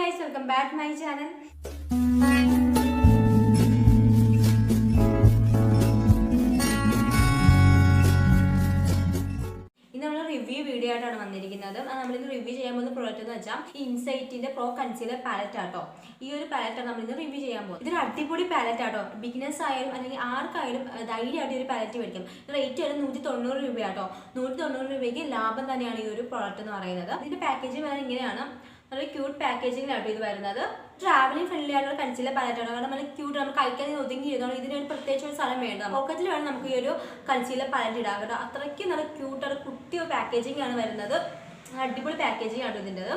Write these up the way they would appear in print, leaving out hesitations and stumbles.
guys, welcome back to my channel. നമ്മൾ review video ആയിട്ടാണ് വന്നിരിക്കുന്നത്. നമ്മളിന്ന് റിവ്യൂ ചെയ്യാൻ പോകുന്ന പ്രോഡക്റ്റ് എന്ന് വെച്ചാൽ ഇൻസൈറ്റിന്റെ പ്രോ കൺസീലർ പാലറ്റ് ആട്ടോ. ഈ ഒരു പാലറ്റാണ് നമ്മളിന്ന് റിവ്യൂ ചെയ്യാൻ പോകുന്നത്. ഇതൊരു അടിപൊളി പാലറ്റ് ആട്ടോ. ബിഗിനേഴ്സ് ആയാലും അല്ലെങ്കിൽ ആർക്കായാലും ധൈര്യമായിട്ട് ഒരു പാലറ്റ് മേടിക്കും. റേറ്റ് വരെ 190 രൂപയാട്ടോ. 190 രൂപയ്ക്ക് ലാഭം തന്നെയാണ് ഈ ഒരു പ്രോഡക്റ്റ് എന്ന് പറയുന്നത്. ഇതിന്റെ പാക്കേജിങ് വേറെ ഇങ്ങനെയാണ്. നല്ല ക്യൂട്ട് പാക്കേജിങ്ങിലാട്ടോ ഇത് വരുന്നത്. ട്രാവലിംഗ് ഫ്രണ്ട്ലി ആയിട്ടുള്ള കൺസീലർ പാലറ്റാണ്. കാരണം നല്ല ക്യൂട്ട്, നമുക്ക് കഴിക്കാൻ ഒതുങ്ങി ഇരുന്നോളൂ. ഇതിനൊരു പ്രത്യേകിച്ച് ഒരു സ്ഥലം വേണ്ട. പോക്കറ്റിൽ വേണം നമുക്ക് ഈ ഒരു കൺസീലർ പാലറ്റ് ഇടാം കേട്ടോ. അത്രയ്ക്ക് നല്ല ക്യൂട്ടാണ്, കുട്ടിയോ പാക്കേജിങ് ആണ് വരുന്നത്. അടിപൊളി പാക്കേജിങ് ആണ് ഇതിൻ്റെത്.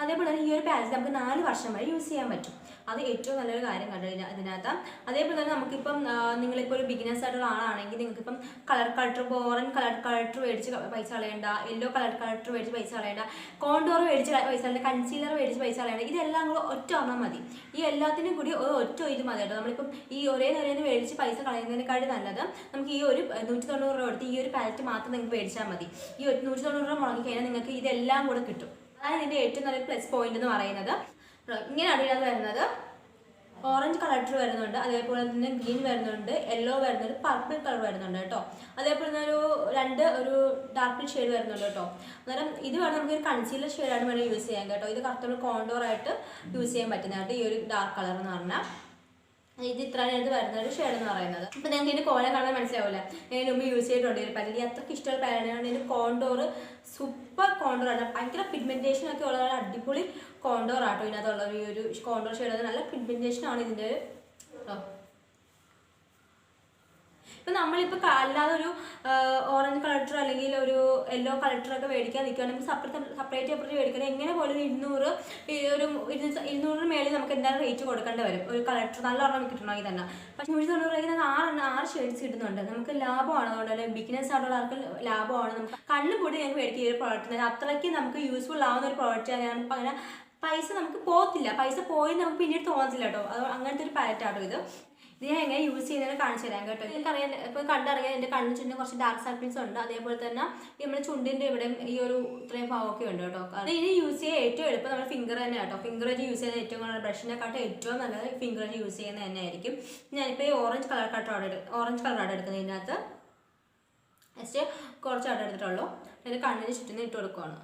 അതേപോലെ തന്നെ ഈ ഒരു പാലറ്റ് നമുക്ക് 4 വർഷം വരെ യൂസ് ചെയ്യാൻ പറ്റും. അത് ഏറ്റവും നല്ലൊരു കാര്യം കണ്ടു ഇതിനകത്ത്. അതേപോലെ തന്നെ നമുക്കിപ്പം നിങ്ങളിപ്പോൾ ഒരു ബിഗിനേഴ്സ് ആയിട്ടുള്ള ആളാണെങ്കിൽ നിങ്ങൾക്കിപ്പം colour colour orange colour colour മേടിച്ച് പൈസ കളയേണ്ട, യെല്ലോ കളർ കളർ മേടിച്ച് പൈസ കളയേണ്ട, കോണ്ടോർ മേടിച്ച് പൈസ കളയേണ്ട, കൺസീലർ മേടിച്ച് പൈസ കളയേണ്ട, ഇതെല്ലാം കൂടെ ഒറ്റ ഒരെണ്ണം മതി. ഈ എല്ലാത്തിനും കൂടി ഒറ്റ ഇത് മതി കേട്ടോ. നമ്മളിപ്പം ഈ ഒരേ നിലയിൽ മേടിച്ച് പൈസ കളയുന്നതിനേക്കാളും നല്ലത് നമുക്ക് ഈ ഒരു 190 രൂപ കൊടുത്ത് ഈ ഒരു പാലറ്റ് മാത്രം നിങ്ങൾക്ക് മേടിച്ചാൽ മതി. ഈ 190 രൂപ മുടങ്ങി കഴിഞ്ഞാൽ നിങ്ങൾക്ക് ഇതെല്ലാം കൂടെ കിട്ടും. അതാണ് ഇതിൻ്റെ ഏറ്റവും നല്ലൊരു പ്ലസ് പോയിന്റ് എന്ന് പറയുന്നത്. ഇങ്ങനെയാണ് ഇതിനകത്ത് വരുന്നത്. ഓറഞ്ച് കളർ വരുന്നുണ്ട്, അതേപോലെ തന്നെ ഗ്രീൻ വരുന്നുണ്ട്, യെല്ലോ വരുന്നുണ്ട്, പർപ്പിൾ കളർ വരുന്നുണ്ട് കേട്ടോ. അതേപോലെ തന്നെ ഒരു ഡാർക്ക് ഷെയ്ഡ് വരുന്നുണ്ട് കേട്ടോ. അന്നേരം ഇത് വേണം നമുക്ക് ഒരു കൺസീലർ ഷെയ്ഡായിട്ട് വേണം യൂസ് ചെയ്യാൻ കേട്ടോ. ഇത് കറക്റ്റ് കോണ്ടോർ ആയിട്ട് യൂസ് ചെയ്യാൻ പറ്റുന്നതായിട്ട് ഈ ഒരു ഡാർക്ക് കളർ എന്ന് പറഞ്ഞാൽ ഇത് ഇത്രയാണ് വരുന്ന ഒരു ഷെയ്ഡ് എന്ന് പറയുന്നത്. ഇപ്പം നിങ്ങൾക്ക് ഇതിൻ്റെ കോലം കാണാൻ മനസ്സിലാവില്ല. ഞാൻ മുമ്പ് യൂസ് ചെയ്തിട്ടുണ്ട് ഈ പാലറ്റ്. അത്രയ്ക്ക് ഇഷ്ടമുള്ള പാലറ്റാണ്. ഇതിൻ്റെ കോണ്ടോർ സൂപ്പർ കോണ്ടോർ ആണ്. ഭയങ്കര പിഗ്മെൻറ്റേഷൻ ഒക്കെ ഉള്ള അടിപൊളി കോണ്ടോർ ആട്ടോ ഇതിനകത്തുള്ള ഈ ഒരു കോണ്ടോർ ഷെയ്ഡ്. നല്ല പിഗ്മെൻറ്റേഷൻ ആണ് ഇതിൻ്റെ കേട്ടോ. ഇപ്പം നമ്മളിപ്പോൾ അല്ലാതെ ഒരു ഓറഞ്ച് കളർ അല്ലെങ്കിൽ ഒരു യെല്ലോ കളറൊക്കെ മേടിക്കാൻ നിൽക്കുകയാണെങ്കിൽ സെപ്പറേറ്റ് മേടിക്കണം. എങ്ങനെ പോലും 200 മേളിൽ നമുക്ക് എന്തായാലും റേറ്റ് കൊടുക്കേണ്ടി വരും. ഒരു കളർ നല്ല ഒരെണ്ണം കിട്ടണമെങ്കിൽ തന്നെ. പക്ഷേ 190 രൂപയ്ക്ക് 6 ഷെയ്ഡ്സ് കിട്ടുന്നുണ്ട്. നമുക്ക് ലാഭമാണ്. അതുകൊണ്ട് തന്നെ ബിഗിനേഴ്സ് ആയിട്ടുള്ള ആൾക്ക് ലാഭമാണ്. നമുക്ക് കണ്ണു കൂടി ഞങ്ങൾക്ക് മേടിക്കുക ഈ ഒരു പ്രോഡക്റ്റ്. അത്രയ്ക്ക് നമുക്ക് യൂസ്ഫുൾ ആവുന്ന ഒരു പ്രോഡക്റ്റാണ്. നമുക്ക് അങ്ങനെ പൈസ നമുക്ക് പോകത്തില്ല. പൈസ പോയി നമുക്ക് പിന്നീട് തോന്നത്തില്ല കേട്ടോ. അത് അങ്ങനത്തെ ഒരു പാലറ്റാട്ടോ ഇത്. ഇത് ഞാൻ എങ്ങനെ യൂസ് ചെയ്യുന്നതിന് കാണിച്ചു തരാം കേട്ടോ. എനിക്കറിയാൻ ഇപ്പോൾ കണ്ടറിയാൻ എൻ്റെ കണ്ണിന് ചുറ്റും കുറച്ച് ഡാർക്ക് സർക്കിൾസ് ഉണ്ട്. അതേപോലെ തന്നെ നമ്മുടെ ചുണ്ടിൻ്റെ ഇവിടെ ഈ ഒരു ഇത്രയും ഭാവമൊക്കെ ഉണ്ട് കേട്ടോ. ഇത് യൂസ് ചെയ്യാൻ ഏറ്റവും എളുപ്പം നമ്മുടെ ഫിംഗർ തന്നെ കേട്ടോ. ഫിംഗർ വെച്ച് യൂസ് ചെയ്യുന്നത് ഏറ്റവും കൂടുതൽ ബ്രഷിനെക്കാട്ടും ഏറ്റവും നല്ലത് ഫിംഗർ വെച്ച് യൂസ് ചെയ്യുന്നത് തന്നെ ആയിരിക്കും. ഞാനിപ്പോൾ ഈ ഓറഞ്ച് കളറാണ് എടുക്കുന്നത്. ഇതിനകത്ത് ജസ്റ്റ് കുറച്ചായിട്ട് എടുത്തിട്ടുള്ളൂ. അതിൻ്റെ കണ്ണിന് ചുറ്റും ഇട്ട് കൊടുക്കുകയാണ്.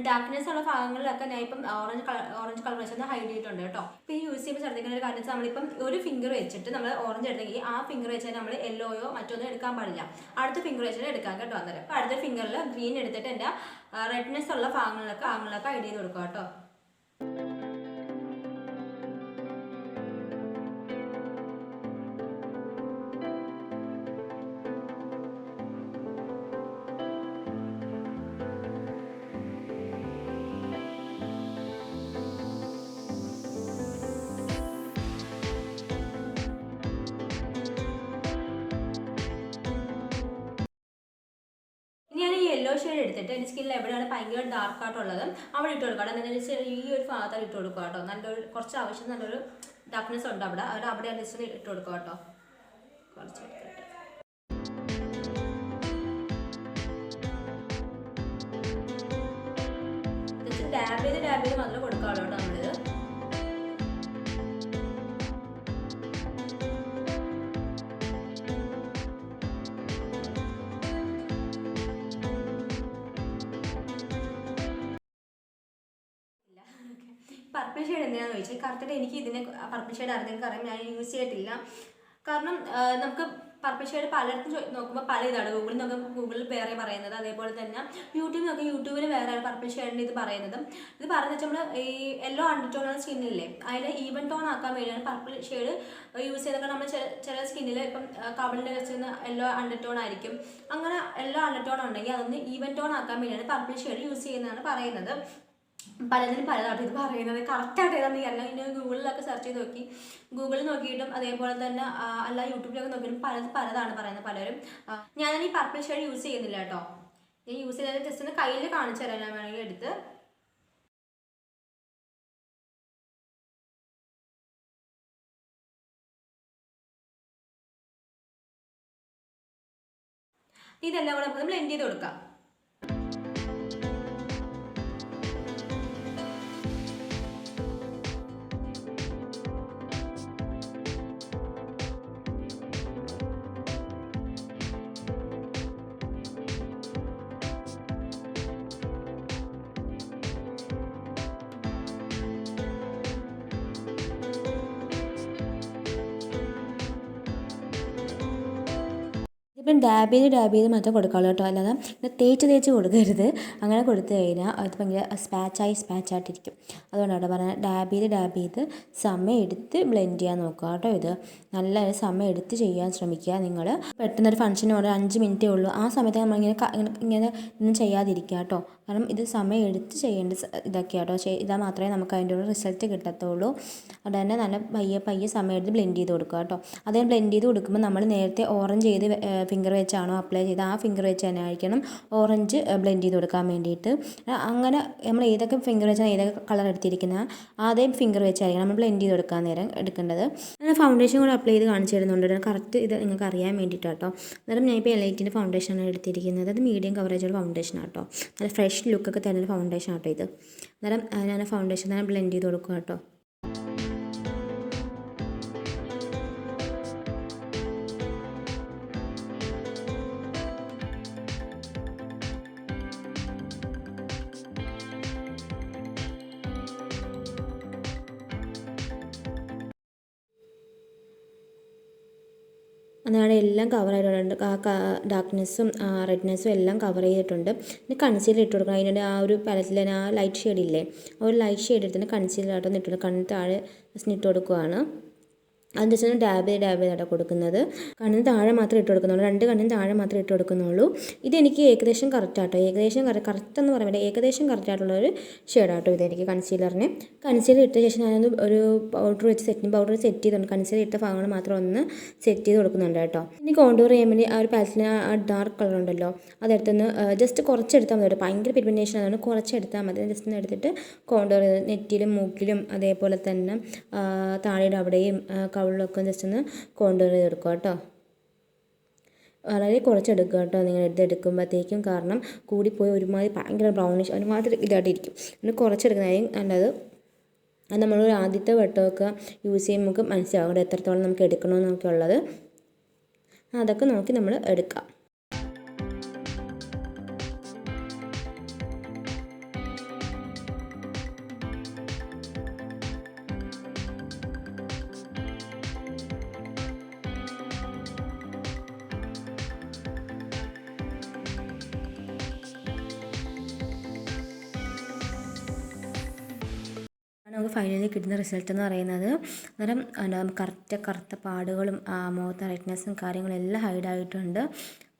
ഡാർക്ക്നെസ് ഉള്ള ഭാഗങ്ങളിലൊക്കെ ഞാൻ ഇപ്പം ഓറഞ്ച് കളർ വെച്ച് ഹൈഡ് ചെയ്തിട്ടുണ്ട് കേട്ടോ. ഇപ്പം ഈ യൂസ് ചെയ്യുമ്പോൾ ശ്രദ്ധിക്കുന്ന ഒരു കാര്യം വെച്ചാൽ നമ്മളിപ്പം ഒരു ഫിംഗർ വെച്ചിട്ട് നമ്മൾ ഓറഞ്ച് എടുത്തെങ്കിൽ ആ ഫിംഗർ വെച്ചാൽ നമ്മൾ യെല്ലോയോ മറ്റൊന്നും എടുക്കാൻ പാടില്ല. അടുത്ത ഫിംഗർ വെച്ചിട്ട് എടുക്കാം കേട്ടോ. അന്നേരം അപ്പോൾ അടുത്ത ഫിംഗറിൽ ഗ്രീൻ എടുത്തിട്ട് എൻ്റെ റെഡ്നെസ് ഉള്ള ഭാഗങ്ങളിലൊക്കെ ഹൈഡ് ചെയ്ത് കൊടുക്കുക കേട്ടോ. ഞാൻ ഈ യെല്ലോ ഷെയ്ഡ് എടുത്തിട്ട് എൻ്റെ സ്കിന്നിൽ എവിടെയാണ് ഭയങ്കര ഡാർക്ക് ആയിട്ടുള്ളത് അവിടെ ഇട്ട് കൊടുക്കാം. എന്താണെന്ന് വെച്ചാൽ ഈ ഒരു ഭാഗത്താണ് ഇട്ട് കൊടുക്കുക കേട്ടോ. കുറച്ച് ആവശ്യം നല്ലൊരു ഡാർക്ക്നെസ് ഉണ്ട് അവിടെ ജസ്റ്റ് ഇട്ട് കൊടുക്കുക കേട്ടോ. കുറച്ച് ജസ്റ്റ് ഡാബ് ചെയ്ത് മാത്രമേ കൊടുക്കാവുള്ളൂ കേട്ടോ നമ്മളിത്. പർപ്പിൾ ഷെയ്ഡ് എന്തിനാന്ന് ചോദിച്ചാൽ കറക്റ്റായിട്ട് എനിക്ക് ഇതിനെ പർപ്പിൾ ഷെയ്ഡ് അറിയാം. ഞാൻ യൂസ് ചെയ്തിട്ടില്ല. കാരണം നമുക്ക് പർപ്പിൾ ഷെയ്ഡ് പലയിടത്തും നോക്കുമ്പോൾ പല ഇതാണ്. ഗൂഗിളിൽ വേറെ പറയുന്നത്, അതേപോലെ തന്നെ യൂട്യൂബിൽ വേറെ പർപ്പിൾ ഷെയ്ഡിൻ്റെ ഇത് പറയുന്നത്. ഇത് പറയുന്നത് വെച്ചാൽ നമ്മൾ ഈ യെല്ലോ അണ്ടർടോണുള്ള സ്കിന്നില്ലേ അതിൽ ഈവൻ ടോൺ ആക്കാൻ വേണ്ടിയാണ് പർപ്പിൾ ഷെയ്ഡ് യൂസ് ചെയ്തൊക്കെ. നമ്മൾ ചില സ്കിന്നിൽ ഇപ്പം കവിളിൻ്റെ വെച്ചിരുന്ന യെല്ലോ അണ്ടർടോൺ ആയിരിക്കും. അങ്ങനെ യെല്ലോ അണ്ടർടോൺ ഉണ്ടെങ്കിൽ അതൊന്ന് ഈവൻ ടോൺ ആക്കാൻ വേണ്ടിയാണ് പർപ്പിൾ ഷെയ്ഡ് യൂസ് ചെയ്യുന്നതാണ് പറയുന്നത്. പലതിനും പലതാണ് ഇത് പറയുന്നത്. കറക്റ്റായിട്ട് ഏതാണെന്ന് അറിയില്ല. ഇനി ഗൂഗിളിലൊക്കെ സെർച്ച് ചെയ്ത് നോക്കി, ഗൂഗിളിൽ നോക്കിയിട്ടും അതേപോലെ തന്നെ അല്ല യൂട്യൂബിലൊക്കെ നോക്കിയിട്ടും പലതാണ് പറയുന്നത് പലരും. ഞാൻ ഈ പർപ്പിൾ ഷെയ്ഡ് യൂസ് ചെയ്യുന്നില്ല കേട്ടോ. ഞാൻ യൂസ് ചെയ്തത് ജസ്റ്റ് ഒന്ന് കയ്യിൽ കാണിച്ചു തരാൻ ഞാൻ വേണമെങ്കിൽ എടുത്ത്. ഇതെല്ലാം കൂടെ നമുക്ക് ബ്ലെൻഡ് ചെയ്ത് കൊടുക്കാം. ഇപ്പം ഡാബ് ചെയ്ത് മാത്രം കൊടുക്കാവുള്ളൂ കേട്ടോ. അല്ലാതെ തേച്ച് കൊടുക്കരുത്. അങ്ങനെ കൊടുത്തു കഴിഞ്ഞാൽ അത് ഭയങ്കര സ്പാച്ചായിട്ടിരിക്കും. അതുകൊണ്ടാണ് കേട്ടോ പറഞ്ഞത് ഡാബ് ചെയ്ത് സമയം എടുത്ത് ബ്ലെൻഡ് ചെയ്യാൻ നോക്കുക കേട്ടോ. ഇത് നല്ല സമയം എടുത്ത് ചെയ്യാൻ ശ്രമിക്കുക. നിങ്ങൾ പെട്ടെന്നൊരു ഫംഗ്ഷനോട് 5 മിനിറ്റേ ഉള്ളൂ, ആ സമയത്ത് നമ്മളിങ്ങനെ ഒന്നും ചെയ്യാതിരിക്കുക കേട്ടോ. കാരണം ഇത് സമയം എടുത്ത് ചെയ്യേണ്ട ഇതൊക്കെ കേട്ടോ. ഇതാൽ മാത്രമേ നമുക്ക് അതിൻ്റെ ഒരു റിസൾട്ട് കിട്ടത്തുള്ളൂ. അതുകൊണ്ട് തന്നെ നല്ല പയ്യെ സമയം എടുത്ത് ബ്ലെൻഡ് ചെയ്ത് കൊടുക്കുക കേട്ടോ. അതേ ബ്ലെൻഡ് ചെയ്ത് കൊടുക്കുമ്പോൾ നമ്മൾ നേരത്തെ ഓറഞ്ച് ചെയ്ത് ഫിംഗർ വെച്ചാണോ അപ്ലൈ ചെയ്ത് ആ ഫിംഗർ വെച്ച് തന്നെ ആയിരിക്കണം ഓറഞ്ച് ബ്ലെൻഡ് ചെയ്ത് കൊടുക്കാൻ വേണ്ടിയിട്ട്. അങ്ങനെ നമ്മൾ ഏതൊക്കെ ഫിംഗർ വെച്ചാൽ ഏതൊക്കെ കളർ എടുത്തിരിക്കുന്ന അതേ ഫിംഗർ വെച്ചായിരിക്കണം നമ്മൾ ബ്ലെൻഡ് ചെയ്ത് കൊടുക്കാൻ നേരം എടുക്കേണ്ടത്. അങ്ങനെ ഫൗണ്ടേഷൻ കൂടെ അപ്ലൈ ചെയ്ത് കാണിച്ചു തരുന്നുണ്ട് കറക്റ്റ് ഇത് നിങ്ങൾക്ക് അറിയാൻ വേണ്ടിയിട്ടാട്ടോ. അന്നേരം ഞാനിപ്പോൾ എലൈറ്റിൻ്റെ ഫൗണ്ടേഷനാണ് എടുത്തിരിക്കുന്നത്. അത് മീഡിയം കവറേജുള്ള ഫൗണ്ടേഷൻ ആട്ടോ. നല്ല ഫ്രഷ് ലുക്കൊക്കെ തരുന്ന ഫൗണ്ടേഷൻ ആട്ടോ ഇത്. അന്നേരം ഞാൻ ഫൗണ്ടേഷൻ തന്നെ ബ്ലെൻഡ് ചെയ്ത് കൊടുക്കുക കേട്ടോ. അതാണ് എല്ലാം കവർ ആയിട്ടുണ്ട്. ഡാർക്ക്നെസ്സും റെഡ്നെസ്സും എല്ലാം കവർ ചെയ്തിട്ടുണ്ട്. പിന്നെ കൺസീലർ ഇട്ട് കൊടുക്കണം. അതിൻ്റെ ആ ഒരു പാലറ്റിൽ ആ ലൈറ്റ് ഷെയ്ഡ് ഇല്ലേ, ആ ഒരു ലൈറ്റ് ഷെയ്ഡ് എടുത്തിട്ട് കൺസീലറായിട്ടൊന്ന് ഇട്ട് കണ്ണിന് താഴെ ഇട്ട് കൊടുക്കുകയാണ്. അത് ജസ്റ്റ് ഒന്ന് ഡാബ് ചെയ്താട്ടോ കൊടുക്കുന്നത്. കണ്ണിന് താഴെ മാത്രമേ ഇട്ട് കൊടുക്കുന്നുള്ളൂ, 2 കണ്ണിന് താഴെ മാത്രമേ ഇട്ട് കൊടുക്കുന്നുള്ളൂ. ഇതെനിക്ക് ഏകദേശം കറക്റ്റാട്ടോ. കറക്റ്റ് എന്ന് പറയാൻ ഏകദേശം കറക്റ്റായിട്ടുള്ളൊരു ഷെയ്ഡാട്ടോ ഇതെനിക്ക് കൺസീലറിന്. കൺസീലർ ഇട്ട ശേഷം ഞാനൊന്ന് ഒരു സെറ്റിംഗ് പൗഡർ സെറ്റ് ചെയ്തിട്ടുണ്ട്. കൺസീലർ ഇട്ട ഭാഗങ്ങൾ മാത്രം ഒന്ന് സെറ്റ് ചെയ്ത് കൊടുക്കുന്നുണ്ട് കേട്ടോ. ഇനി കോണ്ടൂർ ചെയ്യാൻ വേണ്ടി ആ ഒരു പാലറ്റിന് ആ ഡാർക്ക് കളർ ഉണ്ടല്ലോ അതെടുത്തൊന്ന് ജസ്റ്റ് കുറച്ചെടുത്താൽ മതി കേട്ടോ. ഭയങ്കര പിഗ്മെൻറ്റേഷൻ അതുകൊണ്ട് കുറച്ചെടുത്താൽ മതി. ജസ്റ്റ് ഒന്ന് എടുത്തിട്ട് കോണ്ടൂർ ചെയ്ത് നെറ്റിലും മൂക്കിലും അതേപോലെ തന്നെ താഴെയുടെ അവിടെയും കവിളിലൊക്കെ ജസ്റ്റ് ഒന്ന് കോണ്ടൂർ ചെയ്ത് കൊടുക്കുക കേട്ടോ. വളരെ കുറച്ചെടുക്കുക കേട്ടോ നിങ്ങൾ എടുക്കുമ്പോഴത്തേക്കും. കാരണം കൂടിപ്പോയി ഒരുമാതിരി ഭയങ്കര ബ്രൗണിഷ് ഒരുമാതിരി ഇതായിട്ടിരിക്കും. പിന്നെ കുറച്ചെടുക്കുന്നതായിരിക്കും നല്ലത്. അത് നമ്മൾ ആദ്യത്തെ വട്ടമൊക്കെ യൂസ് ചെയ്യുമ്പോൾ നമുക്ക് മനസ്സിലാവും എത്രത്തോളം നമുക്ക് എടുക്കണമെന്നൊക്കെ ഉള്ളത്. അതൊക്കെ നോക്കി നമ്മൾ എടുക്കാം. നമുക്ക് ഫൈനലി കിട്ടുന്ന റിസൾട്ട് എന്ന് പറയുന്നത് അന്നേരം കറുത്ത പാടുകളും മുഖത്തെ റെഡ്നെസ്സും കാര്യങ്ങളും എല്ലാം ഹൈഡായിട്ടുണ്ട്.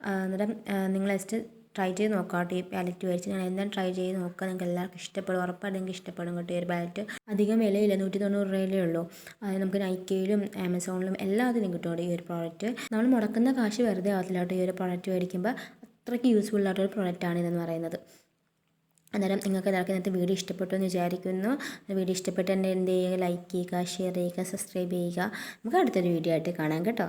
അന്നേരം നിങ്ങൾ ജസ്റ്റ് ട്രൈ ചെയ്ത് നോക്കാം കേട്ടോ. ഈ പാലറ്റ് മേടിച്ച് ഞാൻ എന്തായാലും ട്രൈ ചെയ്ത് നോക്കുക. നിങ്ങൾക്ക് എല്ലാവർക്കും ഇഷ്ടപ്പെടും, ഉറപ്പായിട്ട് നിങ്ങൾക്ക് ഇഷ്ടപ്പെടും കേട്ടോ. ഈ ഒരു പാലറ്റ് അധികം വിലയില്ല, 190 രൂപയിലേ ഉള്ളൂ. അത് നമുക്ക് നൈക്കയിലും ആമസോണിലും എല്ലാത്തിനും കിട്ടും കേട്ടോ ഈ ഒരു പ്രോഡക്റ്റ്. നമ്മൾ മുടക്കുന്ന കാശ് വെറുതെ ആവത്തില്ല കേട്ടോ ഈ ഒരു പ്രോഡക്റ്റ് മേടിക്കുമ്പോൾ. അത്രയ്ക്ക് യൂസ്ഫുൾ ആയിട്ടൊരു പ്രോഡക്റ്റാണ് ഇതെന്ന് പറയുന്നത്. അന്നേരം നിങ്ങൾക്ക് എല്ലാവർക്കും ഇന്നത്തെ വീഡിയോ ഇഷ്ടപ്പെട്ടു എന്ന് വിചാരിക്കുന്നു. വീഡിയോ ഇഷ്ടപ്പെട്ട് എന്ത് ചെയ്യുക, ലൈക്ക് ചെയ്യുക, ഷെയർ ചെയ്യുക, സബ്സ്ക്രൈബ് ചെയ്യുക. നമുക്ക് അടുത്തൊരു വീഡിയോ ആയിട്ട് കാണാം കേട്ടോ.